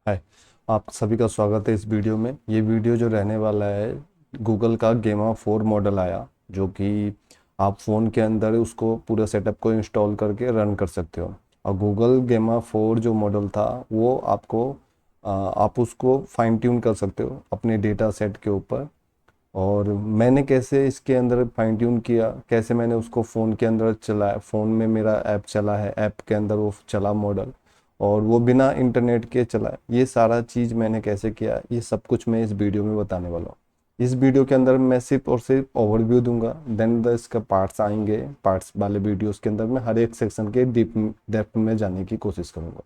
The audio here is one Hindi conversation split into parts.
हाय। आप सभी का स्वागत है इस वीडियो में। ये वीडियो जो रहने वाला है, गूगल का गेमा 4 मॉडल आया, जो कि आप फ़ोन के अंदर उसको पूरा सेटअप को इंस्टॉल करके रन कर सकते हो। और गूगल गेमा 4 जो मॉडल था वो आपको आप उसको फाइन ट्यून कर सकते हो अपने डेटा सेट के ऊपर। और मैंने कैसे इसके अंदर फाइन ट्यून किया, कैसे मैंने उसको फ़ोन के अंदर चलाया, फ़ोन में मेरा ऐप चला है, ऐप के अंदर वो चला मॉडल, और वो बिना इंटरनेट के चला है, ये सारा चीज़ मैंने कैसे किया, ये सब कुछ मैं इस वीडियो में बताने वाला हूँ। इस वीडियो के अंदर मैं सिर्फ और सिर्फ ओवरव्यू दूंगा, देन इसका पार्ट्स आएंगे। पार्ट्स वाले वीडियोस के अंदर मैं हर एक सेक्शन के डीप डेप्थ में जाने की कोशिश करूंगा।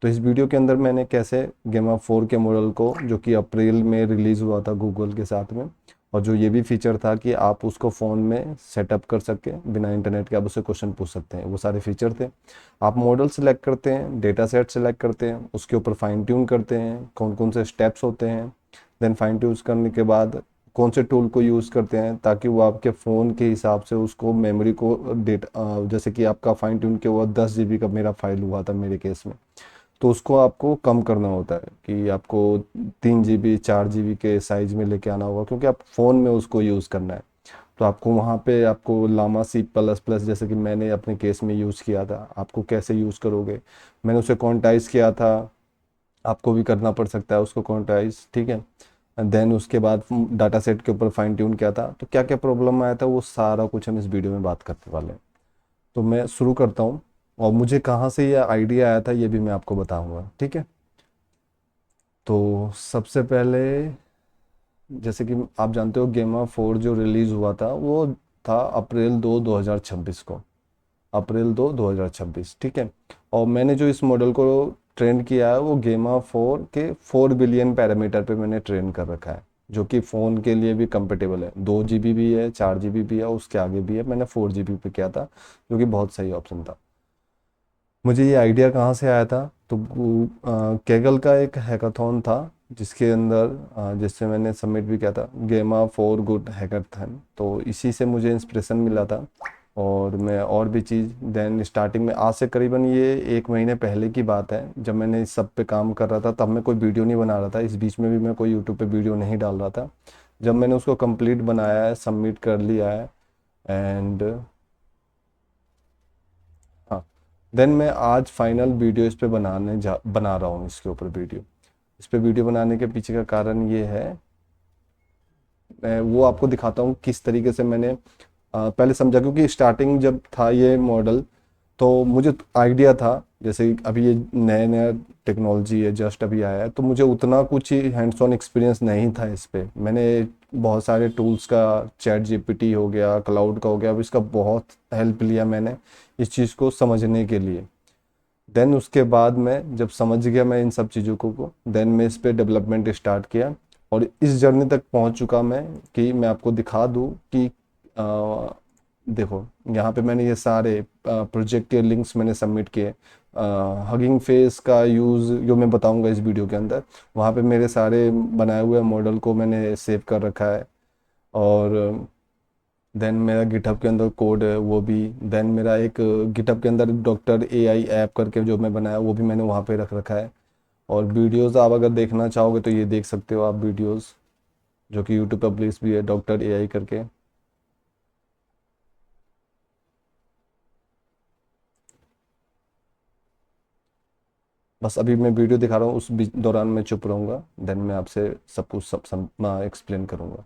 तो इस वीडियो के अंदर मैंने कैसे गेमा 4 के मॉडल को, जो कि अप्रैल में रिलीज़ हुआ था गूगल के साथ में, और जो ये भी फीचर था कि आप उसको फ़ोन में सेटअप कर सके बिना इंटरनेट के, आप उससे क्वेश्चन पूछ सकते हैं, वो सारे फीचर थे। आप मॉडल सेलेक्ट करते हैं, डेटा सेट सेलेक्ट करते हैं, उसके ऊपर फाइन ट्यून करते हैं, कौन कौन से स्टेप्स होते हैं। देन फाइन ट्यून करने के बाद कौन से टूल को यूज़ करते हैं ताकि वो आपके फ़ोन के हिसाब से उसको मेमोरी को डेटा, जैसे कि आपका फाइन ट्यून के वो 10 GB का मेरा फाइल हुआ था मेरे केस में, तो उसको आपको कम करना होता है कि आपको 3 GB 4 GB के साइज में लेके आना होगा, क्योंकि आप फ़ोन में उसको यूज़ करना है। तो आपको वहाँ पे आपको लामा सी प्लस प्लस, जैसे कि मैंने अपने केस में यूज़ किया था, आपको कैसे यूज़ करोगे, मैंने उसे क्वांटाइज किया था, आपको भी करना पड़ सकता है उसको क्वांटाइज, ठीक है। देन उसके बाद डाटा सेट के ऊपर फाइन ट्यून किया था, तो क्या क्या प्रॉब्लम आया था वो सारा कुछ हम इस वीडियो में बात करने वाले हैं। तो मैं शुरू करता हूँ, और मुझे कहाँ से ये आइडिया आया था ये भी मैं आपको बताऊंगा, ठीक है। तो सबसे पहले, जैसे कि आप जानते हो, गेमा 4 जो रिलीज़ हुआ था वो था अप्रैल 2 2026 को। अप्रैल 2 2026, ठीक है। और मैंने जो इस मॉडल को ट्रेन किया है वो गेमा 4 के 4 बिलियन पैरामीटर पे मैंने ट्रेन कर रखा है, जो कि फ़ोन के लिए भी कंपेटेबल है। 2 GB भी है, 4 GB भी है, उसके आगे भी है। मैंने 4 GB पे किया था, जो कि बहुत सही ऑप्शन था। मुझे ये आइडिया कहाँ से आया था, तो कैगल का एक हैकाथॉन था जिसके अंदर जिससे मैंने सबमिट भी किया था, गेमा 4 गुड हैकाथन, तो इसी से मुझे इंस्पिरेशन मिला था। और मैं और भी चीज़, देन स्टार्टिंग में, आज से करीबन ये 1 महीने पहले की बात है, जब मैंने इस सब पे काम कर रहा था, तब मैं कोई वीडियो नहीं बना रहा था, इस बीच में भी मैं कोई यूट्यूब पे वीडियो नहीं डाल रहा था। जब मैंने उसको कंप्लीट बनाया है, सबमिट कर लिया है, एंड हाँ, देन मैं आज फाइनल वीडियो इस पे बना रहा हूँ इसके ऊपर वीडियो। इस पे वीडियो बनाने के पीछे का कारण ये है, मैं वो आपको दिखाता हूँ किस तरीके से मैंने पहले समझा, क्योंकि स्टार्टिंग जब था ये मॉडल, तो मुझे आइडिया था, जैसे अभी ये नया नया टेक्नोलॉजी है, जस्ट अभी आया है, तो मुझे उतना कुछ ही हैंड्स ऑन एक्सपीरियंस नहीं था इस पे। मैंने बहुत सारे टूल्स का, चैट जीपीटी हो गया, क्लाउड का हो गया, अब इसका बहुत हेल्प लिया मैंने इस चीज़ को समझने के लिए। देन उसके बाद मैं जब समझ गया मैं इन सब चीज़ों को, देन मैं इस पे डेवलपमेंट स्टार्ट किया, और इस जर्नी तक पहुंच चुका मैं कि मैं आपको दिखा दूं कि आ, देखो, यहाँ पे मैंने ये सारे प्रोजेक्ट के लिंक्स मैंने सबमिट किए। हगिंग फेस का यूज़ जो मैं बताऊंगा इस वीडियो के अंदर, वहाँ पे मेरे सारे बनाए हुए मॉडल को मैंने सेव कर रखा है। और देन मेरा गिटहब के अंदर कोड है वो भी। देन मेरा एक गिटहब के अंदर डॉक्टर एआई ऐप करके जो मैं बनाया, वो भी मैंने वहाँ पे रख रखा है। और वीडियोस आप अगर देखना चाहोगे तो ये देख सकते हो आप वीडियोस, जो कि यूट्यूब पर प्लेस भी है, डॉक्टर एआई करके। बस अभी मैं वीडियो दिखा रहा हूँ, उस बीच दौरान मैं चुप रहूँगा, देन मैं आपसे सब कुछ सब एक्सप्लेन करूँगा।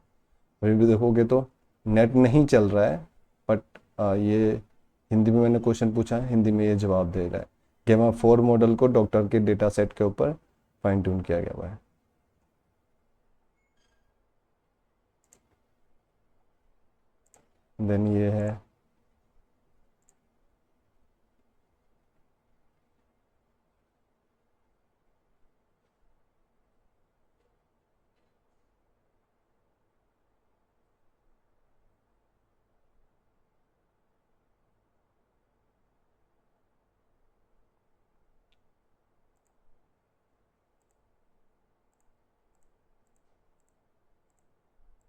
अभी भी देखोगे तो नेट नहीं चल रहा है, बट ये हिंदी में मैंने क्वेश्चन पूछा है, हिंदी में ये जवाब दे रहा है। गेमा 4 मॉडल को डॉक्टर के डेटा सेट के ऊपर फाइन ट्यून किया गया हुआ है। देन ये है,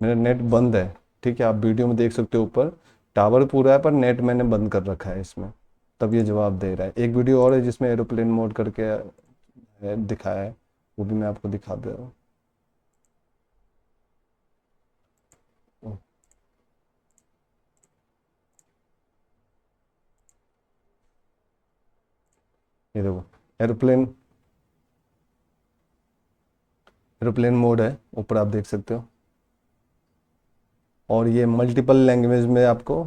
मेरा नेट बंद है, ठीक है, आप वीडियो में देख सकते हो ऊपर टावर पूरा है, पर नेट मैंने बंद कर रखा है इसमें, तब ये जवाब दे रहा है। एक वीडियो और है जिसमें एरोप्लेन मोड करके दिखाया है, वो भी मैं आपको दिखा दे रहा हूँ। ये देखो, एरोप्लेन एरोप्लेन मोड है, ऊपर आप देख सकते हो। और ये मल्टीपल लैंग्वेज में आपको,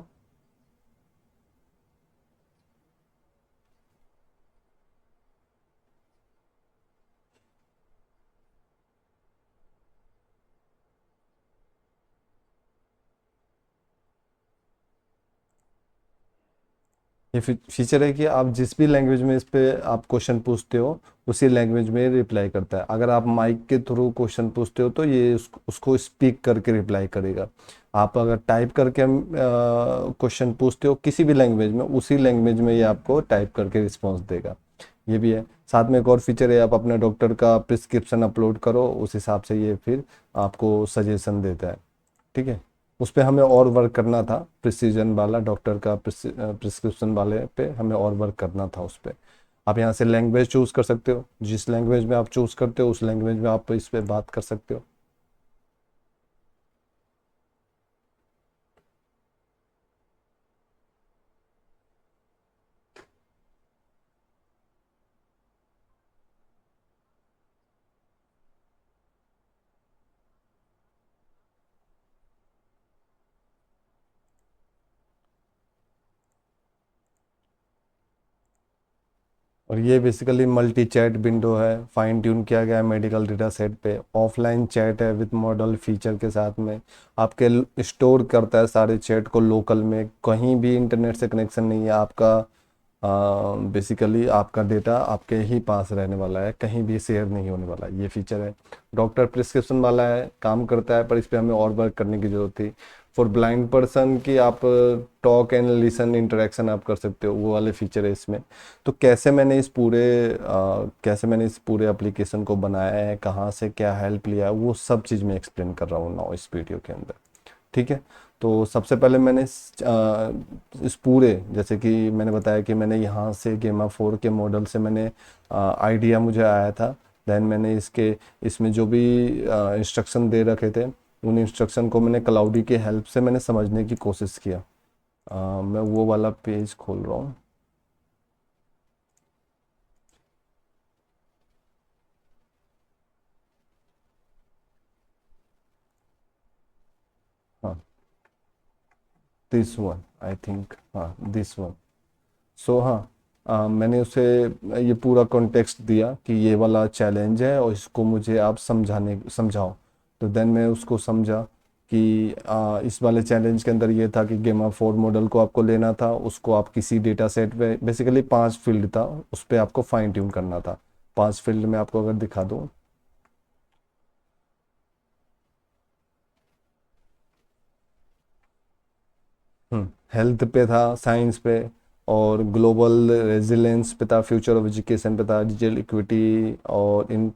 ये फीचर है कि आप जिस भी लैंग्वेज में इस पे आप क्वेश्चन पूछते हो उसी लैंग्वेज में रिप्लाई करता है। अगर आप माइक के थ्रू क्वेश्चन पूछते हो तो ये उसको स्पीक करके रिप्लाई करेगा। आप अगर टाइप करके क्वेश्चन पूछते हो किसी भी लैंग्वेज में, उसी लैंग्वेज में ये आपको टाइप करके रिस्पॉन्स देगा। ये भी है। साथ में एक और फीचर है, आप अपने डॉक्टर का प्रिस्क्रिप्शन अपलोड करो, उस हिसाब से ये फिर आपको सजेशन देता है। ठीक है। उस पे हमें और वर्क करना था, प्रिसीजन वाला डॉक्टर का प्रिस्क्रिप्शन वाले पे हमें और वर्क करना था उस पे। आप यहाँ से लैंग्वेज चूज़ कर सकते हो, जिस लैंग्वेज में आप चूज़ करते हो उस लैंग्वेज में आप इस पे बात कर सकते हो। और ये बेसिकली मल्टी चैट विंडो है, फाइन ट्यून किया गया है मेडिकल डेटा सेट पे। ऑफलाइन चैट है विद मॉडल फीचर के साथ में। आपके स्टोर करता है सारे चैट को लोकल में, कहीं भी इंटरनेट से कनेक्शन नहीं है आपका। बेसिकली आपका डेटा आपके ही पास रहने वाला है, कहीं भी शेयर नहीं होने वाला, ये फीचर है। डॉक्टर प्रिस्क्रिप्शन वाला है, काम करता है पर इस पे हमें और वर्क करने की ज़रूरत थी। फॉर ब्लाइंड पर्सन की आप टॉक एंड लिसन इंटरेक्शन आप कर सकते हो, वो वाले फीचर है इसमें। तो कैसे मैंने इस पूरे एप्लीकेशन को बनाया है, कहाँ से क्या हेल्प लिया है, वो सब चीज़ मैं एक्सप्लेन कर रहा हूँ ना इस वीडियो के अंदर। ठीक है। तो सबसे पहले मैंने इस पूरे, जैसे कि मैंने बताया कि मैंने यहाँ से गेमा 4 के मॉडल से मैंने आइडिया मुझे आया था। देन मैंने इसमें जो भी इंस्ट्रक्शन दे रखे थे, उन इंस्ट्रक्शन को मैंने क्लाउडी की हेल्प से मैंने समझने की कोशिश किया। मैं वो वाला पेज खोल रहा हूँ। हाँ, दिस वन आई थिंक, हाँ दिस वन। सो हाँ, मैंने उसे ये पूरा कॉन्टेक्स्ट दिया कि ये वाला चैलेंज है और इसको मुझे आप समझाओ। तो देन मैं उसको समझा कि इस वाले चैलेंज के अंदर ये था कि गेमा 4 मॉडल को आपको लेना था, उसको आप किसी डेटा सेट पे, बेसिकली 5 फील्ड था, उस पर आपको फाइन ट्यून करना था। 5 फील्ड में आपको अगर दिखा दूँ। हेल्थ पे था, साइंस पे, और ग्लोबल रेजिलेंस पे था, फ्यूचर ऑफ एजुकेशन पे था, डिजिटल इक्विटी, और इन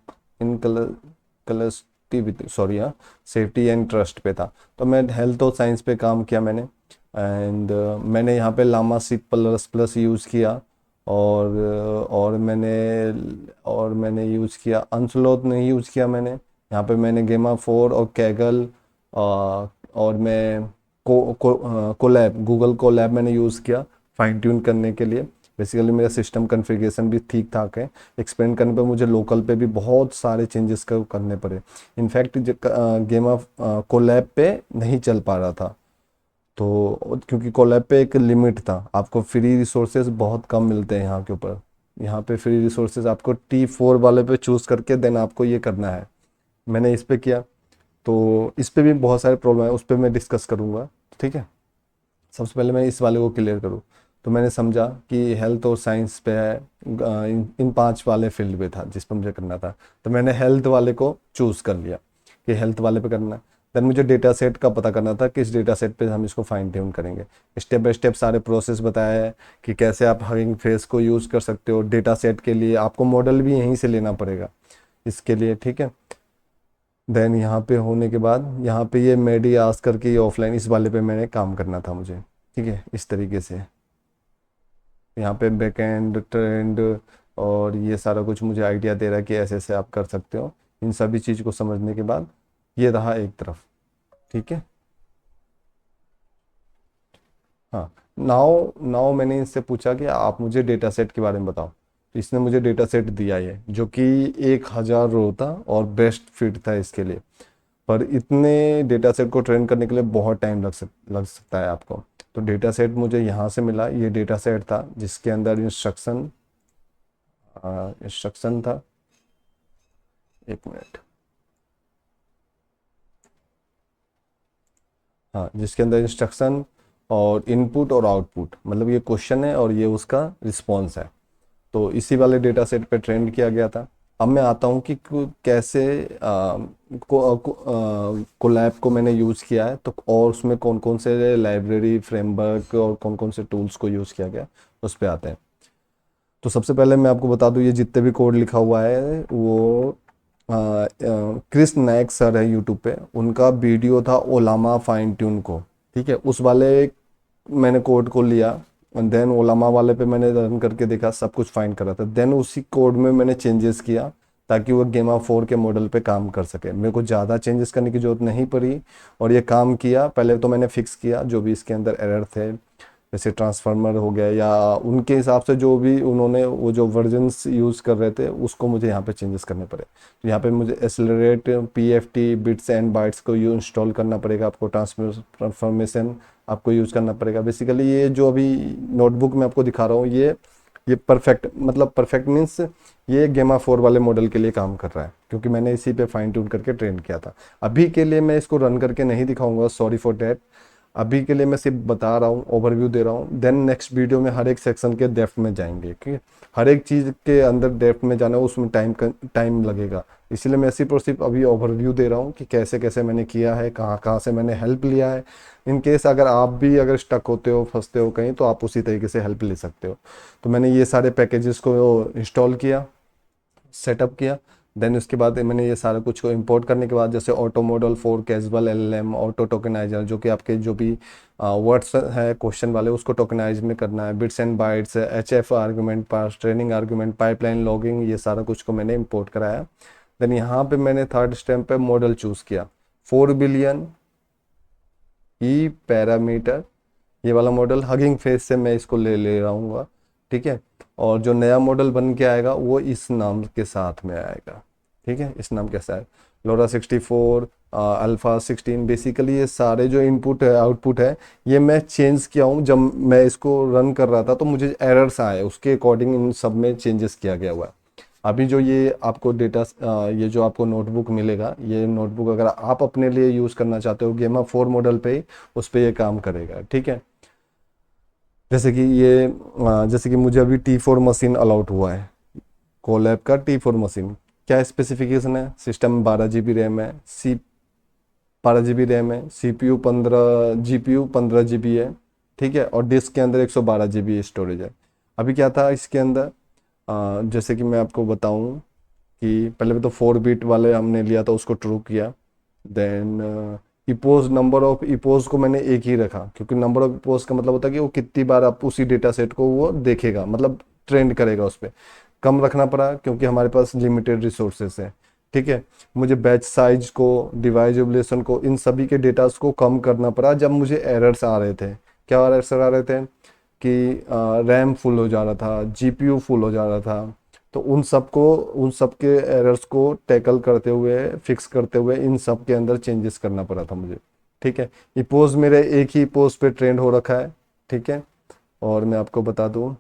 कलस्टिविटी, सॉरी हाँ, सेफ्टी एंड ट्रस्ट पे था। तो मैं हेल्थ और साइंस पे काम किया मैंने। एंड मैंने यहाँ पे Llama C plus plus use किया। और मैंने यूज़ किया, अनस्लोथ नहीं यूज़ किया मैंने। यहाँ पे मैंने गेमा 4 और कैगल, और मैं कोलैब, गूगल कोलैब मैंने यूज़ किया फाइन ट्यून करने के लिए। बेसिकली मेरा सिस्टम कॉन्फ़िगरेशन भी ठीक ठाक है। एक्सपेंड करने पे मुझे लोकल पे भी बहुत सारे चेंजेस करने पड़े। इनफैक्ट गेम ऑफ कोलैब पे नहीं चल पा रहा था। तो क्योंकि कोलैब पे एक लिमिट था, आपको फ्री रिसोर्सेज बहुत कम मिलते हैं यहाँ के ऊपर। यहाँ पे फ्री रिसोर्सेज आपको T4 वाले पे चूज़ करके देन आपको ये करना है। मैंने इस पे किया। तो इस पे भी बहुत सारे प्रॉब्लम है, उस पे मैं डिस्कस करूँगा। ठीक है। सबसे पहले मैं इस वाले को क्लियर करूँ। तो मैंने समझा कि हेल्थ और साइंस पे है, इन 5 वाले फील्ड पे था जिस पर मुझे करना था। तो मैंने हेल्थ वाले को चूज़ कर लिया कि हेल्थ वाले पे करना है। देन मुझे डेटा सेट का पता करना था, किस डेटा सेट पे हम इसको फाइन ट्यून करेंगे। स्टेप बाय स्टेप सारे प्रोसेस बताया है कि कैसे आप हगिंग फेस को यूज़ कर सकते हो डेटा सेट के लिए। आपको मॉडल भी यहीं से लेना पड़ेगा इसके लिए। ठीक है। देन यहाँ पे होने के बाद यहाँ पे ये मेडी आस करके ये ऑफलाइन इस वाले पे मैंने काम करना था मुझे। ठीक है, इस तरीके से। यहाँ पे बैकएंड ट्रेंड और ये सारा कुछ मुझे आइडिया दे रहा है कि ऐसे ऐसे आप कर सकते हो। इन सभी चीज़ को समझने के बाद ये रहा एक तरफ, ठीक है। हाँ, नाउ नाउ मैंने इससे पूछा कि आप मुझे डेटा सेट के बारे में बताओ, तो इसने मुझे डेटा सेट दिया है जो कि 1,000 रो था और बेस्ट फिट था इसके लिए। पर इतने डेटा सेट को ट्रेन करने के लिए बहुत टाइम लग सकता है आपको। तो डेटा सेट मुझे यहाँ से मिला, ये डेटा सेट था जिसके अंदर इंस्ट्रक्शन था। एक मिनट। हाँ, जिसके अंदर इंस्ट्रक्शन और इनपुट और आउटपुट, मतलब ये क्वेश्चन है और ये उसका रिस्पॉन्स है। तो इसी वाले डेटा सेट पे ट्रेंड किया गया था। अब मैं आता हूँ कि कैसे कोलैब को मैंने यूज़ किया है, तो और उसमें कौन कौन से लाइब्रेरी फ्रेमवर्क और कौन कौन से टूल्स को यूज़ किया गया, उस पर आते हैं। तो सबसे पहले मैं आपको बता दूँ, ये जितने भी कोड लिखा हुआ है वो क्रिस नायक सर है यूट्यूब पे, उनका वीडियो था ओलामा फाइन ट्यून को, ठीक है। उस वाले मैंने कोड को लिया, देन ओलामा वाले पे मैंने रन करके देखा, सब कुछ फाइन कर रहा था। देन उसी कोड में मैंने चेंजेस किया ताकि वो गेमा 4 के मॉडल पे काम कर सके। मेरे को ज़्यादा चेंजेस करने की ज़रूरत नहीं पड़ी और ये काम किया। पहले तो मैंने फिक्स किया जो भी इसके अंदर एरर थे, जैसे ट्रांसफार्मर हो गया या उनके हिसाब से जो भी उन्होंने वो जो वर्जन्स यूज़ कर रहे थे उसको मुझे यहाँ पे चेंजेस करने पड़े। तो यहाँ पे मुझे accelerate PFT bits and bytes को यू इंस्टॉल करना पड़ेगा, आपको ट्रांसफॉर्मेशन आपको यूज़ करना पड़ेगा। बेसिकली ये जो अभी नोटबुक में आपको दिखा रहा हूँ, ये परफेक्ट, मतलब परफेक्ट मीन्स ये गेमा 4 वाले मॉडल के लिए काम कर रहा है, क्योंकि मैंने इसी पे फाइन ट्यून करके ट्रेन किया था। अभी के लिए मैं इसको रन करके नहीं दिखाऊंगा, सॉरी फॉर डैट। अभी के लिए मैं सिर्फ बता रहा हूँ, ओवरव्यू दे रहा हूँ। देन नेक्स्ट वीडियो में हर एक सेक्शन के डेप्थ में जाएंगे, ठीक है। हर एक चीज़ के अंदर डेप्थ में जाना है, उसमें टाइम लगेगा। इसलिए मैं सिर्फ और सिर्फ अभी ओवरव्यू दे रहा हूँ कि कैसे कैसे मैंने किया है, कहाँ कहाँ से मैंने हेल्प लिया है। इन केस अगर आप भी अगर स्टक होते हो, फंसते हो कहीं, तो आप उसी तरीके से हेल्प ले सकते हो। तो मैंने ये सारे पैकेजेस को इंस्टॉल किया, सेटअप किया। देन उसके बाद मैंने ये सारा कुछ को इंपोर्ट करने के बाद, जैसे auto model 4 causal LLM, auto tokenizer, जो कि आपके जो भी वर्ड्स है क्वेश्चन वाले उसको टोकनाइज में करना है, bits and bytes, HF argument pass, training argument, pipeline logging, ये सारा कुछ को मैंने इंपोर्ट कराया। देन यहाँ पे मैंने थर्ड स्टेप पे मॉडल चूज़ किया, 4 बिलियन ई पैरामीटर, ये वाला मॉडल हगिंग फेस से मैं इसको ले रहा हूँ, ठीक है। और जो नया मॉडल बन के आएगा वो इस नाम के साथ में आएगा, ठीक है, इस नाम के साथ लोरा 64 अल्फा 16। बेसिकली ये सारे जो इनपुट है आउटपुट है, ये मैं चेंज किया हूँ। जब मैं इसको रन कर रहा था तो मुझे एरर्स आए, उसके अकॉर्डिंग इन सब में चेंजेस किया गया हुआ है। अभी जो ये आपको डेटा, ये जो आपको नोटबुक मिलेगा, ये नोटबुक अगर आप अपने लिए यूज़ करना चाहते हो गेमा 4 मॉडल पे ही, उस पर ये काम करेगा, ठीक है। जैसे कि जैसे कि मुझे अभी T4 मशीन अलाउड हुआ है, कोलैब का T4 मशीन। क्या स्पेसिफिकेशन है, सिस्टम 12 GB रैम है, 12 GB रैम है, CPU 15, GPU 15 GB है, ठीक है। और डिस्क के अंदर 112 GB स्टोरेज है। अभी क्या था इसके अंदर, जैसे कि मैं आपको बताऊं कि पहले तो 4 बिट वाले हमने लिया था, उसको ट्रू किया। Then impose, number of impose को मैंने एक ही रखा, क्योंकि नंबर ऑफ इपोज का मतलब होता है कि वो कितनी बार आप उसी डेटा सेट को वो देखेगा, मतलब ट्रेंड करेगा उस पर। कम रखना पड़ा क्योंकि हमारे पास लिमिटेड रिसोर्सेस है, ठीक है। मुझे बैच साइज को, डिवाइस एवल्यूशन को, इन सभी के डेटास को कम करना पड़ा जब मुझे एरर्स आ रहे थे। क्या एरर्स आ रहे थे कि रैम फुल हो जा रहा था, जीपीयू फुल हो जा रहा था। तो उन सब के एरर्स को टैकल करते हुए, फिक्स करते हुए, इन सब के अंदर चेंजेस करना पड़ा था मुझे, ठीक है। ये पोज मेरे एक ही पोज पे ट्रेंड हो रखा है, ठीक है। और मैं आपको बता दूं,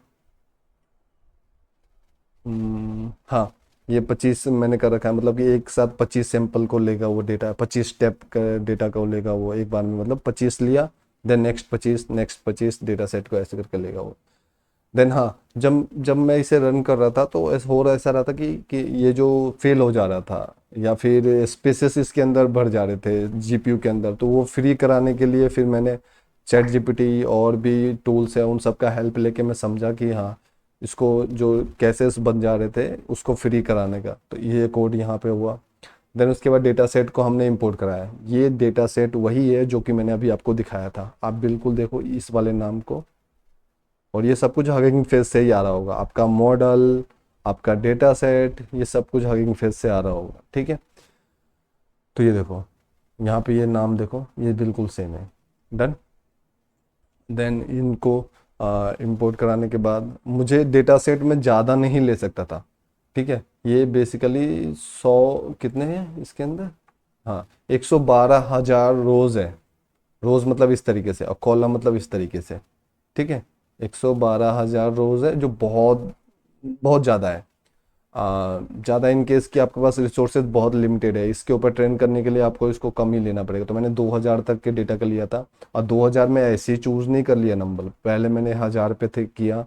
हाँ, ये 25 मैंने कर रखा है, मतलब कि एक साथ 25 सैंपल को लेगा वो डेटा, 25 स्टेप का डेटा को लेगा वो एक बार में, मतलब 25 लिया, देन नेक्स्ट 25 डेटा सेट को ऐसे करके लेगा वो। देन हाँ, जब जब मैं इसे रन कर रहा था तो ऐसा रहा था कि ये जो फेल हो जा रहा था या फिर स्पेसेस इसके अंदर भर जा रहे थे जीपीयू के अंदर, तो वो फ्री कराने के लिए फिर मैंने चैट जीपीटी और भी टूल्स है उन सब का हेल्प लेके मैं समझा कि हाँ, इसको जो कैसेस बन जा रहे थे उसको फ्री कराने का, तो ये कोड यहाँ पे हुआ। देन उसके बाद डेटा सेट को हमने इंपोर्ट कराया। ये डेटा सेट वही है जो कि मैंने अभी आपको दिखाया था, आप बिल्कुल देखो इस वाले नाम को। और ये सब कुछ हगिंग फेस से ही आ रहा होगा, आपका मॉडल आपका डेटा सेट, ये सब कुछ हगिंग फेस से आ रहा होगा। ठीक है, तो ये देखो यहाँ पे ये नाम देखो, ये बिल्कुल सेम है। डन। देन इनको इंपोर्ट कराने के बाद मुझे डेटा सेट में ज़्यादा नहीं ले सकता था। ठीक है, ये बेसिकली 100 कितने हैं इसके अंदर, हाँ 112,000 रोज़ है। रोज़ मतलब इस तरीके से, और कॉलम मतलब इस तरीके से। ठीक है, 112,000 रोज़ है, जो बहुत बहुत ज़्यादा है। ज़्यादा इन केस कि आपके पास रिसोर्सेज बहुत लिमिटेड है, इसके ऊपर ट्रेन करने के लिए आपको इसको कम ही लेना पड़ेगा। तो मैंने 2000 तक के डेटा का लिया था, और 2000 में ऐसे ही चूज़ नहीं कर लिया नंबर, पहले मैंने 1000 पे थे किया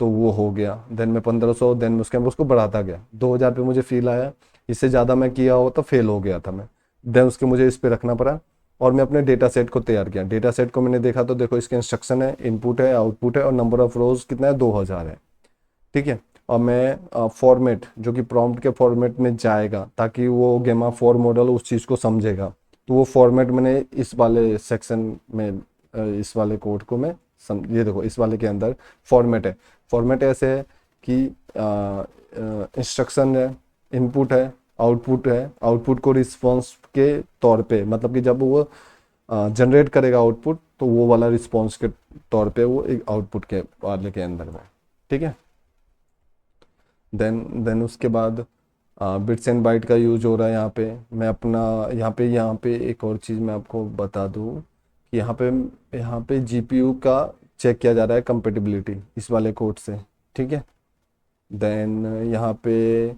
तो वो हो गया, देन मैं 1500, देन उसके अंदर उसको बढ़ाता गया। 2000 पे मुझे फील आया, इससे ज़्यादा मैं किया हो तो फेल हो गया था मैं, देन उसके मुझे इस पे रखना पड़ा, और मैं अपने डेटा सेट को तैयार किया। डेटा सेट को मैंने देखा तो देखो इसके इंस्ट्रक्शन है, इनपुट है, आउटपुट है, और नंबर ऑफ रोज कितना है, 2000 है। ठीक है, और मैं फॉर्मेट जो कि प्रॉम्प्ट के फॉर्मेट में जाएगा ताकि वो गेमा 4 मॉडल उस चीज़ को समझेगा, तो वो फॉर्मेट मैंने इस वाले सेक्शन में इस वाले कोड को मैं ये देखो इस वाले के अंदर फॉर्मेट है। फॉर्मेट ऐसे है कि इंस्ट्रक्शन है, इनपुट है, आउटपुट है, आउटपुट को रिस्पॉन्स के तौर पे, मतलब कि जब वो जनरेट करेगा आउटपुट तो वो वाला रिस्पॉन्स के तौर पे वो एक आउटपुट के वाले के अंदर में। ठीक है, देन उसके बाद बिट्स एंड बाइट का यूज हो रहा है यहाँ पे। मैं अपना यहाँ पे एक और चीज़ मैं आपको बता दूँ कि यहाँ पे जीपीयू का चेक किया जा रहा है कंपेटिबिलिटी इस वाले कोड से। ठीक है, देन यहाँ पे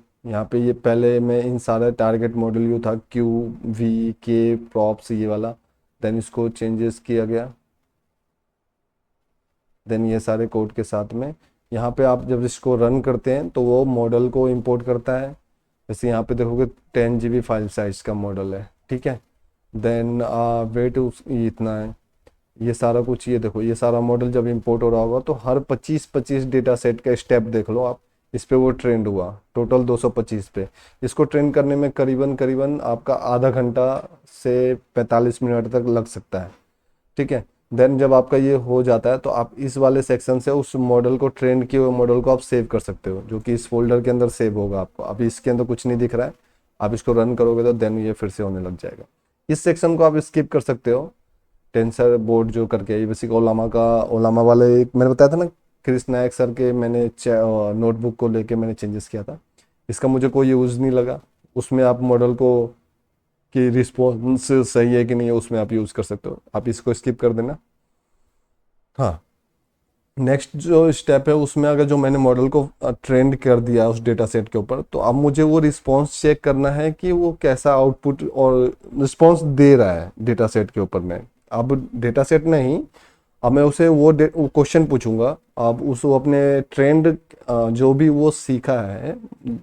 ये पहले मैं इन सारा टारगेट मॉडल यू था क्यू वी के प्रॉप्स ये वाला, देन इसको चेंजेस किया गया। देन ये सारे कोड के साथ में यहाँ पे आप जब इसको रन करते हैं तो वो मॉडल को इंपोर्ट करता है। जैसे यहाँ पे देखोगे 10 GB फाइल साइज का मॉडल है। ठीक है, देन वेट इतना है, ये सारा कुछ, ये देखो ये सारा मॉडल जब इंपोर्ट हो रहा होगा तो हर 25-25 डेटा सेट का स्टेप देख लो आप, इस पे वो ट्रेंड हुआ टोटल 225 पे। इसको ट्रेंड करने में करीबन करीबन आपका आधा घंटा से 45 मिनट तक लग सकता है। ठीक है, देन जब आपका ये हो जाता है तो आप इस वाले सेक्शन से उस मॉडल को, ट्रेंड किए हुए मॉडल को आप सेव कर सकते हो, जो कि इस फोल्डर के अंदर सेव होगा आपको। अभी इसके अंदर कुछ नहीं दिख रहा है, आप इसको रन करोगे तो देन ये फिर से होने लग जाएगा। इस सेक्शन को आप स्किप कर सकते हो, टेंसर बोर्ड जो करके, ये बेसिक ओलामा वाले एक मैंने बताया था ना, क्रिस नायक सर के मैंने नोटबुक को लेके मैंने चेंजेस किया था। इसका मुझे कोई यूज़ नहीं लगा, उसमें आप मॉडल को कि रिस्पॉन्स सही है कि नहीं है उसमें आप यूज़ कर सकते हो, आप इसको स्किप कर देना। हाँ, नेक्स्ट जो स्टेप है उसमें अगर जो मैंने मॉडल को ट्रेंड कर दिया उस डेटा सेट के ऊपर, तो अब मुझे वो रिस्पॉन्स चेक करना है कि वो कैसा आउटपुट और रिस्पॉन्स दे रहा है डेटा सेट के ऊपर में। अब डेटा सेट नहीं, अब मैं उसे वो क्वेश्चन पूछूंगा, अब उस वो अपने ट्रेंड जो भी वो सीखा है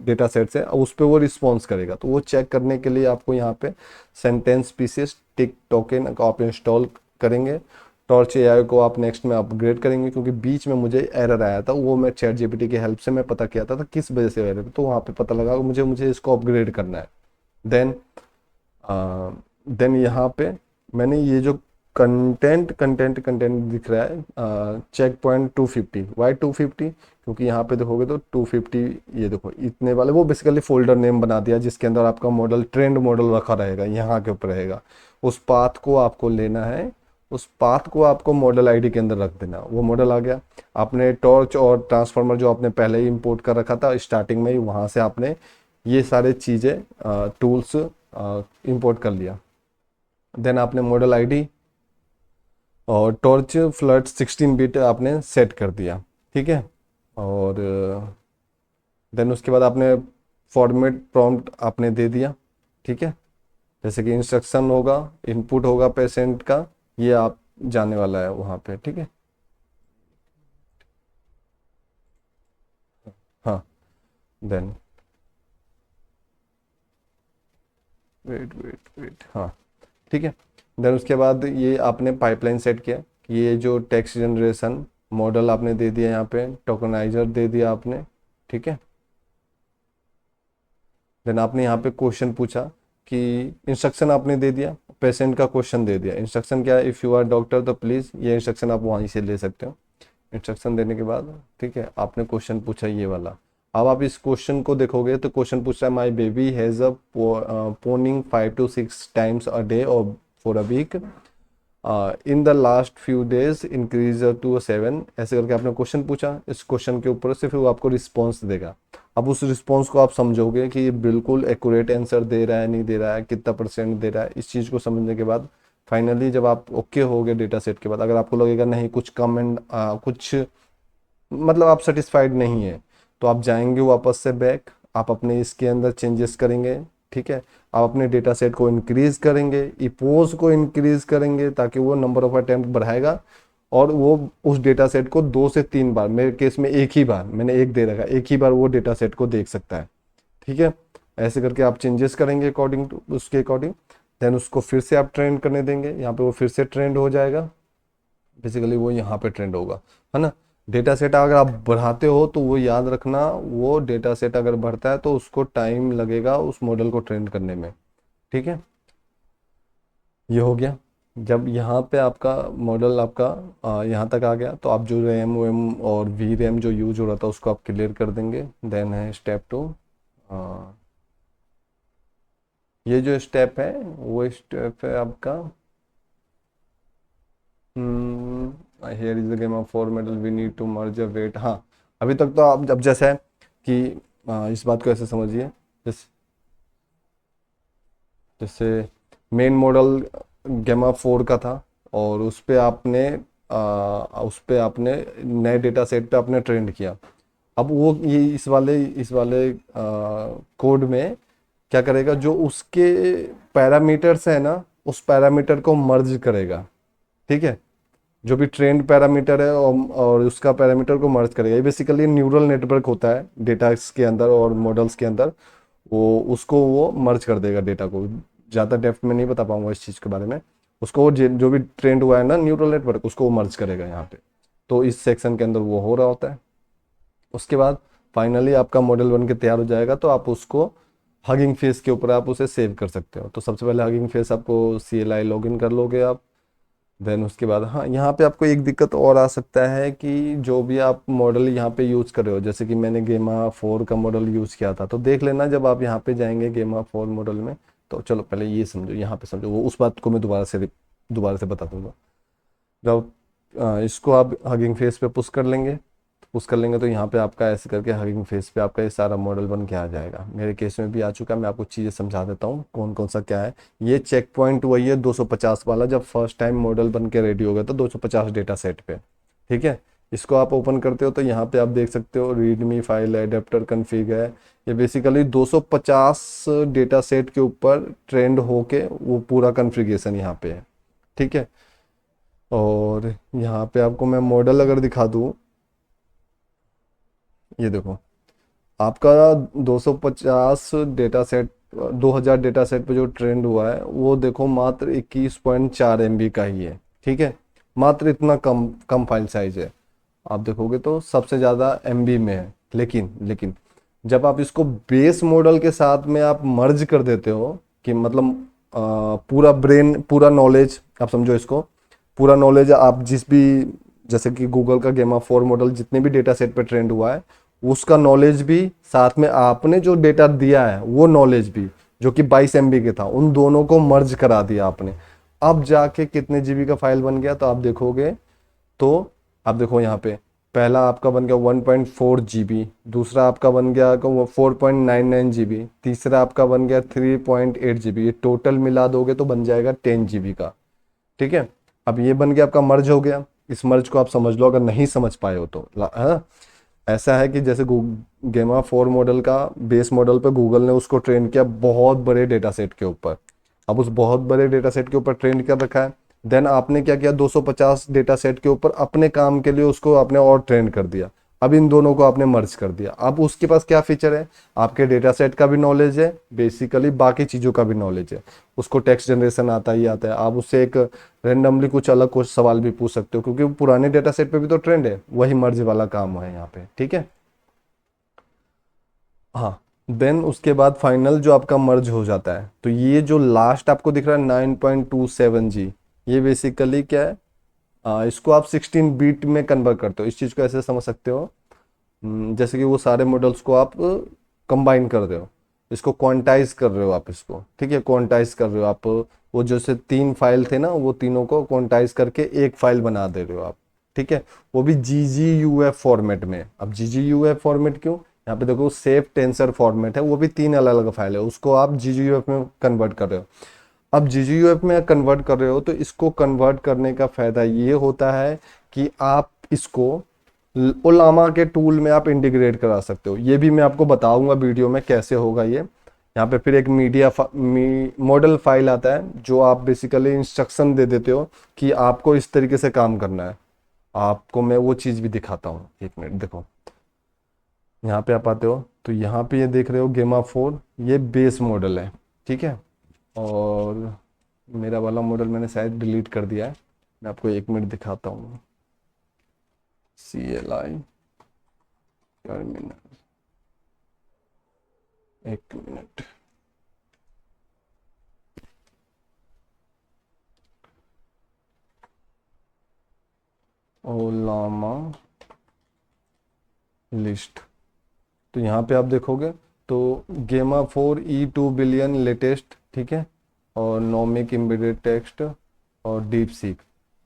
डेटा सेट से, अब उस पर वो रिस्पॉन्स करेगा। तो वो चेक करने के लिए आपको यहाँ पे सेंटेंस पीसेस टिक टोकन को आप इंस्टॉल करेंगे। टॉर्च एआई को आप नेक्स्ट में अपग्रेड करेंगे, क्योंकि बीच में मुझे एरर आया था, वो मैं चैट जीपीटी की हेल्प से मैं पता किया था किस वजह से एरर, तो वहाँ पे पता लगा कि मुझे मुझे इसको अपग्रेड करना है। देन यहाँ पे मैंने ये जो कंटेंट दिख रहा है चेक पॉइंट 250, वाई 250, क्योंकि यहाँ पे देखोगे तो 250, ये देखो इतने वाले वो बेसिकली फोल्डर नेम बना दिया जिसके अंदर आपका मॉडल ट्रेंड मॉडल रखा रहेगा, यहाँ के ऊपर रहेगा। उस पाथ को आपको लेना है, उस पाथ को आपको मॉडल आईडी के अंदर रख देना, वो मॉडल आ गया। आपने टॉर्च और ट्रांसफार्मर जो आपने पहले ही इंपोर्ट कर रखा था स्टार्टिंग में ही, वहाँ से आपने ये सारे चीज़ें टूल्स इंपोर्ट कर लिया। देन आपने मॉडल आईडी और टॉर्च फ्लड 16 बिट आपने सेट कर दिया। ठीक है, और देन उसके बाद आपने फॉर्मेट प्रॉम्प्ट आपने दे दिया। ठीक है, जैसे कि इंस्ट्रक्शन होगा, इनपुट होगा पेशेंट का, ये आप जाने वाला है वहाँ पे। ठीक है, हाँ, देन वेट वेट वेट, हाँ ठीक है। देन उसके बाद ये आपने पाइपलाइन सेट किया कि ये जो टेक्स्ट जनरेशन मॉडल आपने दे दिया, यहाँ पे टोकनाइजर दे दिया आपने। ठीक है, देन आपने यहाँ पे क्वेश्चन पूछा कि इंस्ट्रक्शन आपने दे दिया, पेशेंट का क्वेश्चन दे दिया। इंस्ट्रक्शन क्या है, इफ़ यू आर डॉक्टर तो प्लीज़, ये इंस्ट्रक्शन आप वहीं से ले सकते हो। इंस्ट्रक्शन देने के बाद ठीक है आपने क्वेश्चन पूछा ये वाला। अब आप इस क्वेश्चन को देखोगे तो क्वेश्चन पूछ रहा है my baby has a pooping 5 to 6 times a day और for a week, in the last few days increase to 7, ऐसे करके आपने क्वेश्चन पूछा। इस क्वेश्चन के ऊपर से फिर वो आपको रिस्पॉन्स देगा। अब उस रिस्पॉन्स को आप समझोगे कि ये बिल्कुल एक्यूरेट आंसर दे रहा है नहीं दे रहा है, कितना परसेंट दे रहा है। इस चीज़ को समझने के बाद फाइनली जब आप ओके होगे डेटा सेट के बाद, अगर आपको लगेगा नहीं कुछ कम एंड कुछ मतलब आप सेटिस्फाइड नहीं है, तो आप जाएंगे वापस से बैक, आप अपने इसके अंदर चेंजेस करेंगे। ठीक है, आप अपने डेटा सेट को इंक्रीज करेंगे, इपोज को इंक्रीज करेंगे ताकि वो नंबर ऑफ अटेम्प्ट बढ़ाएगा, और वो उस डेटा सेट को 2 से 3 बार, मेरे केस में एक ही बार, मैंने एक दे रखा, एक ही बार वो डेटा सेट को देख सकता है। ठीक है, ऐसे करके आप चेंजेस करेंगे अकॉर्डिंग टू उसके अकॉर्डिंग, देन उसको फिर से आप ट्रेंड करने देंगे। यहाँ पे वो फिर से ट्रेंड हो जाएगा, बेसिकली वो यहाँ पे ट्रेंड होगा, है ना। डेटा सेट अगर आप बढ़ाते हो तो वो याद रखना, वो डेटा सेट अगर बढ़ता है तो उसको टाइम लगेगा उस मॉडल को ट्रेन करने में। ठीक है, ये हो गया। जब यहाँ पे आपका मॉडल आपका यहाँ तक आ गया तो आप जो रैम वैम और वी रैम जो यूज हो रहा था उसको आप क्लियर कर देंगे। देन है स्टेप 2, ये जो स्टेप है वो स्टेप है आपका here is the game of 4 medal we need to merge a weight. हाँ, अभी तक तो आप अब जैसा है कि इस बात को ऐसे समझिए, जैसे जैसे मेन मॉडल गेमा 4 का था, और उस पे आपने नए डेटा सेट पे आपने ट्रेंड किया। अब वो ये इस वाले कोड में क्या करेगा, जो उसके पैरामीटर्स है ना उस पैरामीटर को मर्ज करेगा। ठीक है, जो भी ट्रेंड पैरामीटर है और उसका पैरामीटर को मर्ज करेगा। ये बेसिकली न्यूरल नेटवर्क होता है डेटा के अंदर और मॉडल्स के अंदर, वो उसको वो मर्ज कर देगा डेटा को। ज़्यादा डेप्थ में नहीं बता पाऊंगा इस चीज़ के बारे में। उसको वो जो भी ट्रेंड हुआ है ना न्यूरल नेटवर्क, उसको वो मर्ज करेगा यहाँ पे। तो इस सेक्शन के अंदर वो हो रहा होता है। उसके बाद फाइनली आपका मॉडल बन के तैयार हो जाएगा, तो आप उसको हगिंग फेस के ऊपर आप उसे सेव कर सकते हो। तो सबसे पहले हगिंग फेस आपको CLI लॉगिन कर लोगे आप। देन उसके बाद हाँ, यहाँ पे आपको एक दिक्कत और आ सकता है कि जो भी आप मॉडल यहाँ पे यूज़ कर रहे हो, जैसे कि मैंने गेमा 4 का मॉडल यूज़ किया था, तो देख लेना जब आप यहाँ पे जाएंगे गेमा 4 मॉडल में। तो चलो पहले ये समझो, यहाँ पे समझो, वो उस बात को मैं दोबारा से बता दूंगा। जब इसको आप हगिंग फेस पे पुश कर लेंगे तो यहाँ पे आपका ऐसे करके हगिंग फेस पे आपका ये सारा मॉडल बन के आ जाएगा। मेरे केस में भी आ चुका है, मैं आपको चीज़ें समझा देता हूँ कौन कौन सा क्या है। ये चेक पॉइंट वही है 250 वाला, जब फर्स्ट टाइम मॉडल बन के रेडी हो गया था 250 डेटा सेट पे। ठीक है, इसको आप ओपन करते हो तो यहाँ पे आप देख सकते हो रीडमी फाइल है, अडेप्टर कन्फिग है। ये बेसिकली 250 डेटा सेट के ऊपर ट्रेंड होके वो पूरा कन्फिगरेशन यहाँ पे है। ठीक है, और यहाँ पे आपको मैं मॉडल अगर दिखा दूँ, ये देखो आपका 250 डेटा सेट, 2000 डेटा सेट पे जो ट्रेंड हुआ है वो देखो मात्र 21.4 MB का ही है। ठीक है, मात्र इतना कम कम फाइल साइज है। आप देखोगे तो सबसे ज़्यादा MB में है। लेकिन जब आप इसको बेस मॉडल के साथ में आप मर्ज कर देते हो, कि मतलब पूरा ब्रेन पूरा नॉलेज आप समझो इसको, पूरा नॉलेज आप जिस भी, जैसे कि गूगल का गेमा 4 मॉडल जितने भी डेटा सेट पे ट्रेंड हुआ है उसका नॉलेज भी, साथ में आपने जो डेटा दिया है वो नॉलेज भी, जो कि 22 MB के था, उन दोनों को मर्ज करा दिया आपने। अब जाके कितने GB का फाइल बन गया, तो आप देखोगे तो आप देखो यहाँ पे पहला आपका बन गया 1.4 GB, दूसरा आपका बन गया 4.99 GB, तीसरा आपका बन गया 3.8 GB। ये टोटल मिला दोगे तो बन जाएगा 10 GB का। ठीक है, अब ये बन गया आपका मर्ज हो गया। इस मर्ज को आप समझ लो अगर नहीं समझ पाए हो तो, हाँ। ऐसा है कि जैसे गेमा 4 मॉडल का बेस मॉडल पे गूगल ने उसको ट्रेन किया बहुत बड़े डेटा सेट के ऊपर। अब उस बहुत बड़े डेटा सेट के ऊपर ट्रेन कर रखा है, देन आपने क्या किया 250 डेटा सेट के ऊपर अपने काम के लिए उसको आपने और ट्रेन कर दिया। अब इन दोनों को आपने मर्ज कर दिया। अब उसके पास क्या फीचर है, आपके डेटा सेट का भी नॉलेज है, बेसिकली बाकी चीज़ों का भी नॉलेज है। उसको टेक्स्ट जनरेशन आता ही आता है। आप उससे एक रेंडमली कुछ अलग कुछ सवाल भी पूछ सकते हो, क्योंकि वो पुराने डेटा सेट पे भी तो ट्रेंड है, वही मर्ज वाला काम है यहाँ पे। ठीक है, हाँ। देन उसके बाद फाइनल जो आपका मर्ज हो जाता है, तो ये जो लास्ट आपको दिख रहा है 9.27G, ये बेसिकली क्या है, इसको आप 16 बिट में कन्वर्ट करते हो। इस चीज़ को ऐसे समझ सकते हो, जैसे कि वो सारे मॉडल्स को आप कंबाइन कर रहे हो, इसको क्वांटाइज कर रहे हो आप इसको, ठीक है, क्वांटाइज कर रहे हो आप, वो जैसे 3 फाइल थे ना, वो तीनों को क्वांटाइज करके एक फाइल बना दे रहे हो आप, ठीक है। वो भी GGUF फॉर्मेट में। अब GGUF फॉर्मेट क्यों, यहाँ पे देखो सेफ टेंसर फॉर्मेट है, वो भी 3 अलग अलग फाइल है, उसको आप GGUF में कन्वर्ट कर रहे हो। अब GGUF में कन्वर्ट कर रहे हो तो इसको कन्वर्ट करने का फायदा ये होता है कि आप इसको ओलामा के टूल में आप इंटीग्रेट करा सकते हो। ये भी मैं आपको बताऊंगा वीडियो में कैसे होगा ये। यहाँ पे फिर एक मॉडल फाइल आता है जो आप बेसिकली इंस्ट्रक्शन दे देते हो कि आपको इस तरीके से काम करना है। आपको मैं वो चीज़ भी दिखाता हूँ, 1 मिनट देखो। यहाँ पे आप आते हो तो यहाँ पे ये देख रहे हो गेमा 4, ये बेस मॉडल है, ठीक है। और मेरा वाला मॉडल मैंने शायद डिलीट कर दिया है, मैं आपको 1 मिनट दिखाता हूँ। CLI terminal, 1 minute. Ollama list, तो यहाँ पे आप देखोगे तो गेमा 4 E2 बिलियन लेटेस्ट, ठीक है, और नोमिक एम्बेडेड टेक्स्ट और डीप सीक।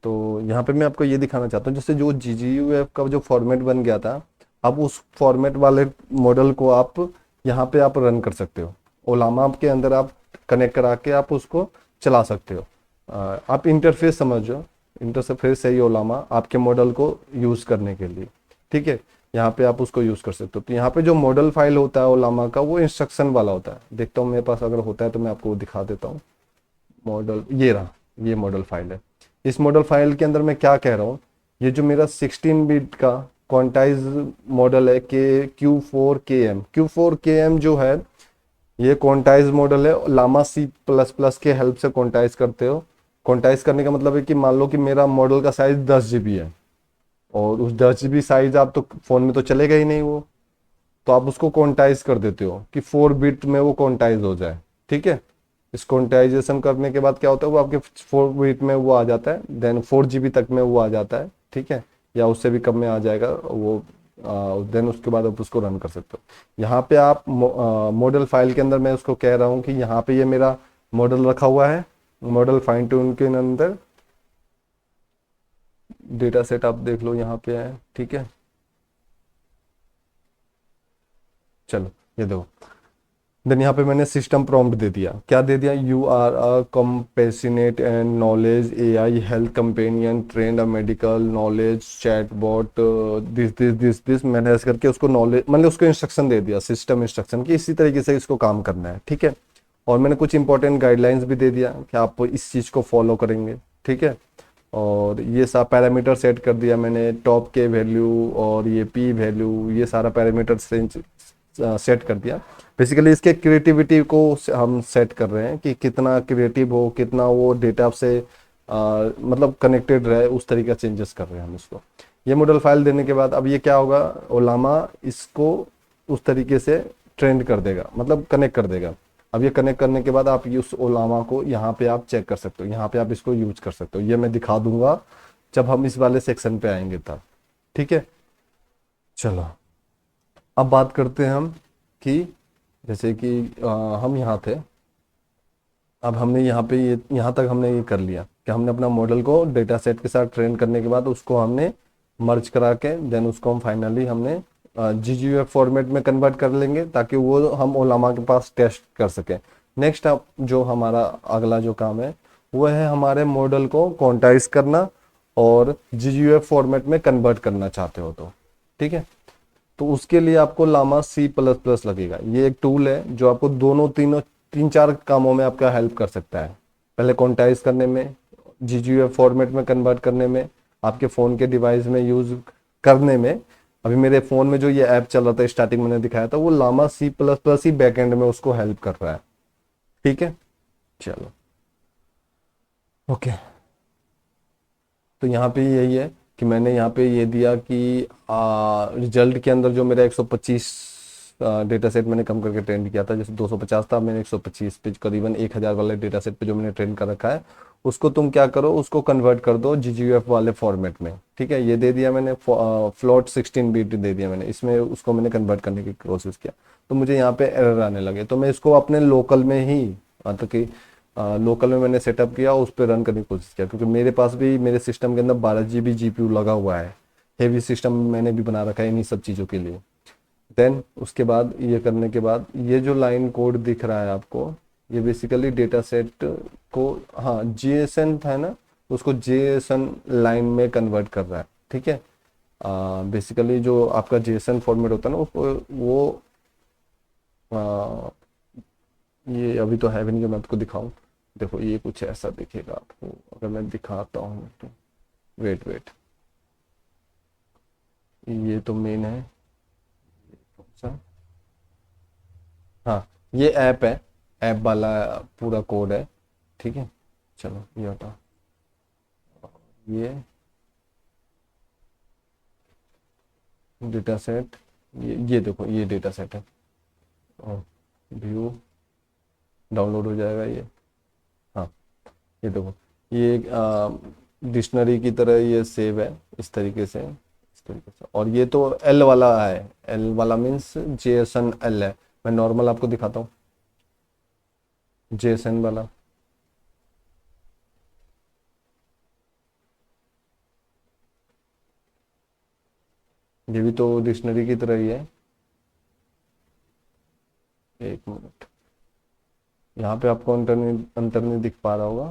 तो यहाँ पे मैं आपको ये दिखाना चाहता हूँ, जैसे जो GGUF का जो फॉर्मेट बन गया था, अब उस फॉर्मेट वाले मॉडल को आप यहाँ पे आप रन कर सकते हो। ओलामा के अंदर आप कनेक्ट करा के आप उसको चला सकते हो। आप इंटरफेस समझो, इंटरफेस है ये ओलामा आपके मॉडल को यूज़ करने के लिए, ठीक है। यहाँ पे आप उसको यूज़ कर सकते हो। तो यहाँ पे जो मॉडल फाइल होता है ओलामा का, वो इंस्ट्रक्शन वाला होता है। देखता हूँ मेरे पास अगर होता है तो मैं आपको वो दिखा देता हूँ। मॉडल ये रहा, ये मॉडल फाइल है। इस मॉडल फाइल के अंदर मैं क्या कह रहा हूँ, ये जो मेरा 16 बिट का क्वांटाइज मॉडल है के Q4KM जो है, ये क्वांटाइज मॉडल है। लामा C++ के हेल्प से क्वांटाइज करते हो। क्वांटाइज करने का मतलब है कि मान लो कि मेरा मॉडल का साइज 10 GB है, और उस 10 GB साइज आप तो फोन में तो चलेगा ही नहीं वो, तो आप उसको क्वांटाइज कर देते हो कि 4 बिट में वो क्वांटाइज हो जाए, ठीक है। इस क्वांटाइजेशन करने के बाद क्या होता है, वो आपके 4 बिट में वो आ जाता है, देन 4 GB तक में वो आ जाता है, ठीक है, या उससे भी कम में आ जाएगा वो। देन उसके बाद आप उसको रन कर सकते हो। यहाँ पे आप मॉडल फाइल के अंदर मैं उसको कह रहा हूँ कि यहाँ पे ये मेरा मॉडल रखा हुआ है, मॉडल फाइन ट्यून के अंदर डेटा सेट आप देख लो यहाँ पे है, ठीक है। चलो ये देखो, देन यहाँ पे मैंने सिस्टम प्रॉम्प्ट दे दिया। क्या दे दिया, you are a compassionate and knowledge AI health companion trained a medical knowledge chatbot this this this this, मैंने ऐसे करके उसको नॉलेज मतलब उसको इंस्ट्रक्शन दे दिया, सिस्टम इंस्ट्रक्शन की इसी तरीके से इसको काम करना है, ठीक है। और मैंने कुछ इंपॉर्टेंट गाइडलाइंस भी दे दिया कि आप इस चीज़ को फॉलो करेंगे, ठीक है। और ये सब पैरामीटर सेट कर दिया मैंने, टॉप के वैल्यू और ये P वैल्यू, ये सारा पैरामीटर सेट कर दिया। बेसिकली इसके क्रिएटिविटी को हम सेट कर रहे हैं कि कितना क्रिएटिव हो, कितना वो डेटा से मतलब कनेक्टेड रहे, उस तरीके का चेंजेस कर रहे हैं हम इसको। ये मॉडल फाइल देने के बाद अब ये क्या होगा, ओलामा इसको उस तरीके से ट्रेंड कर देगा, मतलब कनेक्ट कर देगा। अब ये कनेक्ट करने के बाद आप उस ओलामा को यहाँ पे आप चेक कर सकते हो, यहाँ पे आप इसको यूज कर सकते हो। ये मैं दिखा दूंगा जब हम इस वाले सेक्शन पे आएंगे तब, ठीक है। चलो अब बात करते हैं हम कि जैसे कि हम यहाँ थे, अब हमने यहाँ पे ये यहाँ तक हमने ये कर लिया कि हमने अपना मॉडल को डेटा सेट के साथ ट्रेन करने के बाद उसको हमने मर्ज करा के देन उसको हम फाइनली हमने GGUF फॉर्मेट में कन्वर्ट कर लेंगे ताकि वो हम ओलामा के पास टेस्ट कर सकें। नेक्स्ट अब जो हमारा अगला जो काम है वो है हमारे मॉडल को क्वांटाइज करना और GGUF फॉर्मेट में कन्वर्ट करना चाहते हो तो, ठीक है। तो उसके लिए आपको लामा C++ लगेगा। ये एक टूल है जो आपको दोनों तीनों 3-4 कामों में आपका हेल्प कर सकता है। पहले क्वांटाइज करने में, GGUF फॉर्मेट में कन्वर्ट करने में, आपके फ़ोन के डिवाइस में यूज़ करने में। अभी मेरे फ़ोन में जो ये ऐप चल रहा था स्टार्टिंग मैंने दिखाया था, वो लामा C++ ही बैकएंड में उसको हेल्प कर रहा है, ठीक है। चलो ओके, तो यहाँ पे यही है कि मैंने यहाँ पे ये दिया कि रिजल्ट के अंदर जो मेरा 125 डेटा सेट मैंने कम करके ट्रेंड किया था, जैसे 250 था, मैंने 125 पे करीबन 1000 वाले डेटा सेट पे जो मैंने ट्रेंड कर रखा है उसको तुम क्या करो, उसको कन्वर्ट कर दो GGF वाले फॉर्मेट में। ठीक है, ये दे दिया मैंने, फ्लोट 16 बिट दे दिया मैंने, इसमें उसको मैंने कन्वर्ट करने की कोशिश किया, तो मुझे यहाँ पे एरर आने लगे। तो मैं इसको अपने लोकल में ही, मतलब कि लोकल में मैंने सेटअप किया, उस पर रन करने की कोशिश किया, क्योंकि मेरे पास भी मेरे सिस्टम के अंदर 12 GB GPU लगा हुआ है। हेवी सिस्टम मैंने भी बना रखा है इन्हीं सब चीज़ों के लिए। देन उसके बाद ये करने के बाद, ये जो लाइन कोड दिख रहा है आपको, ये बेसिकली डेटा सेट को, हाँ JSON था ना, उसको JSON लाइन में कन्वर्ट कर रहा है। ठीक है, बेसिकली जो आपका JSON फॉर्मेट होता है ना, उसको वो आ, ये अभी तो है भी नहीं जो मैं आपको दिखाऊं। देखो ये कुछ ऐसा दिखेगा आपको, अगर मैं दिखाता हूँ तो, वेट वेट, ये तो मेन है। कौन सा? हाँ, ये ऐप है, ऐप वाला पूरा कोड है। ठीक है, चलो ये हटा, ये डेटा सेट, ये देखो ये डेटा सेट है, और व्यू डाउनलोड हो जाएगा ये। हाँ, ये देखो, ये डिक्शनरी की तरह ये सेव है, इस तरीके से। और ये तो एल वाला है, एल वाला मीन्स JSON एल है। मैं नॉर्मल आपको दिखाता हूँ, JSON वाला, ये भी तो डिक्शनरी की तरह ही है। एक मिनट, यहाँ पे आपको अंतर नहीं दिख पा रहा होगा,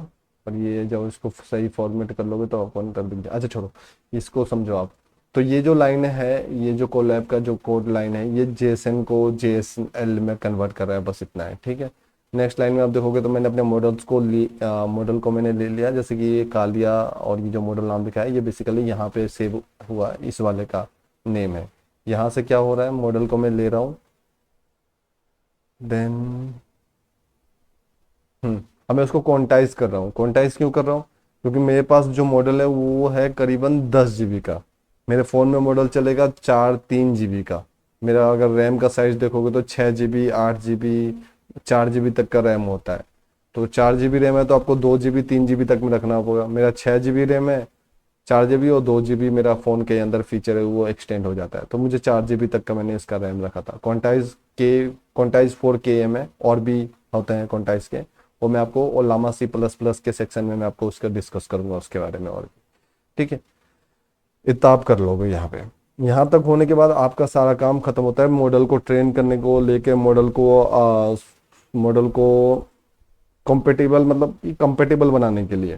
पर ये जब इसको सही फॉर्मेट कर लोगे तो आपको अंतर दिख जाए। अच्छा छोड़ो, इसको समझो आप। तो ये जो लाइन है, ये जो कोलैब का जो कोड लाइन है, ये JSON को JSL में कन्वर्ट कर रहा है, बस इतना है। ठीक है, नेक्स्ट लाइन में आप देखोगे तो मैंने अपने मॉडल को मैंने ले लिया, जैसे कि ये कालिया, और ये जो मॉडल नाम लिखा है ये बेसिकली यहाँ पे सेव हुआ, इस वाले का नेम है। यहाँ से क्या हो रहा है, मॉडल को मैं ले रहा हूँ, देन अब मैं उसको क्वांटाइज कर रहा हूँ। क्वांटाइज क्यों कर रहा हूँ, क्योंकि मेरे पास जो मॉडल है वो है करीबन 10 GB का। मेरे फ़ोन में मॉडल चलेगा 3 GB का। मेरा अगर रैम का साइज देखोगे तो 6 GB, 8 GB, 4 GB तक का रैम होता है। तो 4 GB रैम है तो आपको 2 GB 3 GB तक में रखना होगा। मेरा 6 GB रैम है, 4 GB और 2 GB मेरा फ़ोन के अंदर फीचर है, वो एक्सटेंड हो जाता है, तो मुझे 4 GB तक का मैंने इसका रैम रखा था। क्वांटाइज 4 KM है, और भी होते हैं क्वांटाइज के, वो मैं आपको ओलामा C++ के सेक्शन में मैं आपको उसका डिस्कस करूंगा उसके बारे में और भी। ठीक है, इतना आप कर लोगे यहाँ पे। यहाँ तक होने के बाद आपका सारा काम खत्म होता है। मॉडल को ट्रेन करने को लेके, मॉडल को कॉम्पेटिबल, मतलब कंपेटेबल बनाने के लिए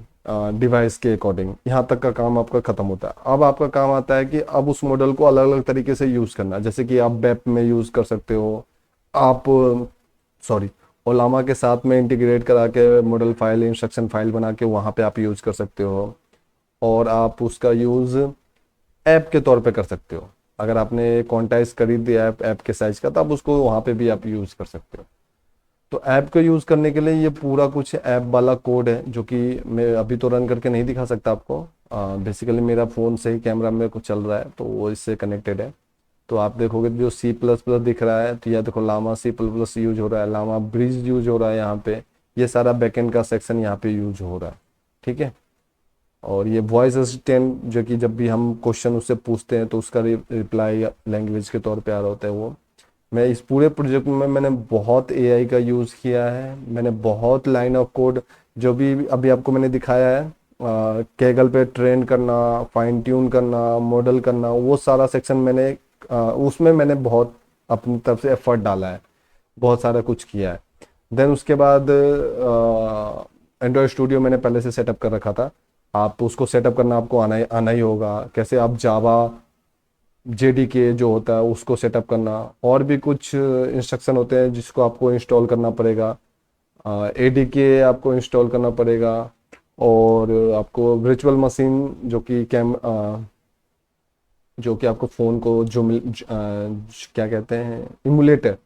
डिवाइस के अकॉर्डिंग, यहाँ तक का काम आपका खत्म होता है। अब आपका काम आता है कि अब उस मॉडल को अलग अलग तरीके से यूज़ करना, जैसे कि आप वेब में यूज़ कर सकते हो, आप सॉरी ओलामा के साथ में इंटीग्रेट करा के मॉडल फाइल, इंस्ट्रक्शन फाइल बना के वहाँ पे आप यूज़ कर सकते हो, और आप उसका यूज़ ऐप के तौर पे कर सकते हो। अगर आपने क्वांटाइज खरीद दिया ऐप के साइज का, तो आप उसको वहाँ पे भी आप यूज़ कर सकते हो। तो ऐप को यूज़ करने के लिए ये पूरा कुछ ऐप वाला कोड है, जो कि मैं अभी तो रन करके नहीं दिखा सकता आपको। बेसिकली मेरा फ़ोन से ही कैमरा में कुछ चल रहा है, तो वो इससे कनेक्टेड है। तो आप देखोगे जो C++ दिख रहा है, तो यह देखो लामा C++ यूज हो रहा है, लामा ब्रिज यूज हो रहा है यहाँ पे, ये सारा बैकएंड का सेक्शन यहाँ पे यूज हो रहा है। ठीक है, और ये वॉइस असिस्टेंट, जो कि जब भी हम क्वेश्चन उससे पूछते हैं तो उसका रिप्लाई लैंग्वेज के तौर पे आ रहा होता है वो। मैं इस पूरे प्रोजेक्ट में मैंने बहुत AI का यूज़ किया है, मैंने बहुत लाइन ऑफ कोड, जो भी अभी आपको मैंने दिखाया है, कैगल पे ट्रेन करना, फाइन ट्यून करना, मॉडल करना, वो सारा सेक्शन मैंने उसमें मैंने बहुत अपनी तरफ से एफर्ट डाला है, बहुत सारा कुछ किया है। देन उसके बाद एंड्रॉयड स्टूडियो मैंने पहले से सेटअप कर रखा था। आप उसको सेटअप करना आपको आना ही होगा, कैसे आप जावा JDK जो होता है उसको सेटअप करना, और भी कुछ इंस्ट्रक्शन होते हैं जिसको आपको इंस्टॉल करना पड़ेगा। ADK आपको इंस्टॉल करना पड़ेगा, और आपको वर्चुअल मशीन, जो कि आपको फ़ोन को क्या कहते हैं, इमुलेटर,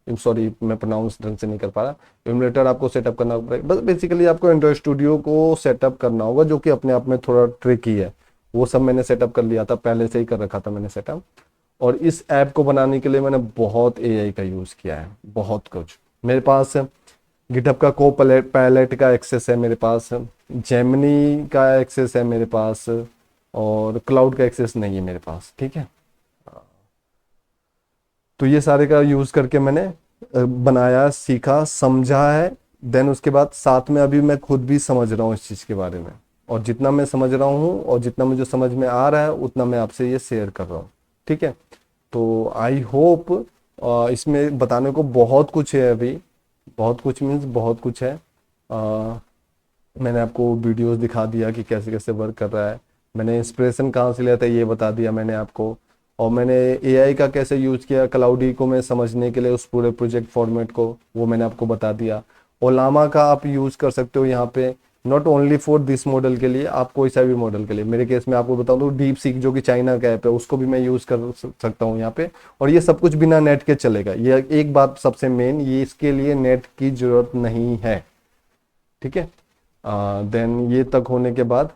सॉरी मैं प्रोनाउंस ढंग से नहीं कर पा रहा, इमुलेटर आपको सेटअप करना पड़ेगा। बस बेसिकली आपको एंड्रॉयड स्टूडियो को सेटअप करना होगा, जो कि अपने आप में थोड़ा ट्रिकी है। वो सब मैंने सेटअप कर लिया था, पहले से ही कर रखा था मैंने सेटअप। और इस ऐप को बनाने के लिए मैंने बहुत AI का यूज़ किया है, बहुत कुछ। मेरे पास गिटहब का को पैलेट का एक्सेस है मेरे पास, जेमिनी का एक्सेस है मेरे पास, और क्लाउड का एक्सेस नहीं है मेरे पास। ठीक है, तो ये सारे का यूज़ करके मैंने बनाया, सीखा, समझा है। देन उसके बाद साथ में अभी मैं खुद भी समझ रहा हूँ इस चीज़ के बारे में, और जितना मैं समझ रहा हूँ और जितना मुझे समझ में आ रहा है उतना मैं आपसे ये शेयर कर रहा हूँ। ठीक है, तो आई होप इसमें बताने को बहुत कुछ है अभी, बहुत कुछ मीन्स बहुत कुछ है। मैंने आपको वीडियोस दिखा दिया कि कैसे कैसे वर्क कर रहा है, मैंने इंस्पिरेशन कहाँ से लिया था ये बता दिया मैंने आपको, और मैंने एआई का कैसे यूज़ किया क्लाउडी को मैं समझने के लिए, उस पूरे प्रोजेक्ट फॉर्मेट को वो मैंने आपको बता दिया। ओलामा का आप यूज़ कर सकते हो यहाँ पे, not only for this model के लिए, आप कोई सा भी मॉडल के लिए। मेरे केस में आपको बताऊँ तो डीप सीक जो कि चाइना का ऐप है उसको भी मैं यूज़ कर सकता हूँ यहाँ पे, और ये सब कुछ बिना नेट के चलेगा। ये एक बात सबसे मेन, ये इसके लिए नेट की ज़रूरत नहीं है। ठीक है, देन ये तक होने के बाद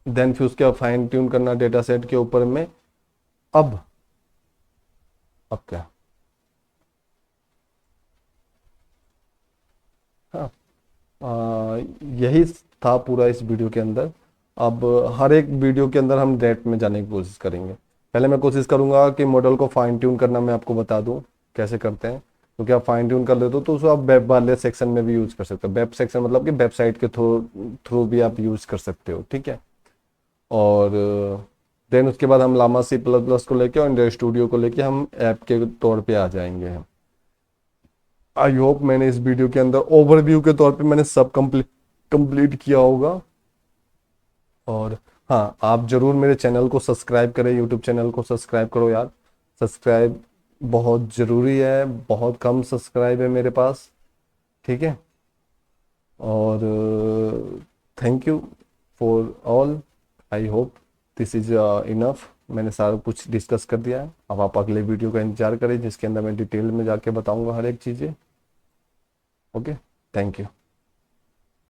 देन फिर उसके फाइन ट्यून करना डेटा सेट के ऊपर में। अब अब क्या, हाँ, यही था पूरा इस वीडियो के अंदर। अब हर एक वीडियो के अंदर हम डेप्थ में जाने की कोशिश करेंगे। पहले मैं कोशिश करूंगा कि मॉडल को फाइन ट्यून करना मैं आपको बता दूं कैसे करते हैं, क्योंकि आप फाइन ट्यून कर लेते हो तो उसको आप वेब वाले सेक्शन में भी यूज़ कर सकते हो। वेब सेक्शन मतलब कि वेबसाइट के थ्रू थ्रू भी आप यूज़ कर सकते हो। ठीक है, और देन उसके बाद हम लामा सी प्लस प्लस को लेके और इंडस्ट्री स्टूडियो को लेके हम ऐप के तौर पे आ जाएंगे हम। आई होप मैंने इस वीडियो के अंदर ओवरव्यू के तौर पे मैंने सब कंप्लीट किया होगा। और हाँ, आप जरूर मेरे चैनल को सब्सक्राइब करें, यूट्यूब चैनल को सब्सक्राइब करो यार। सब्सक्राइब बहुत ज़रूरी है, बहुत कम सब्सक्राइब है मेरे पास। ठीक है, और thank you for all. I hope this is enough. मैंने सारा कुछ डिस्कस कर दिया है। अब आप अगले वीडियो का इंतजार करें जिसके अंदर मैं डिटेल में जाके बताऊंगा हर एक चीज़ें। Okay, thank you.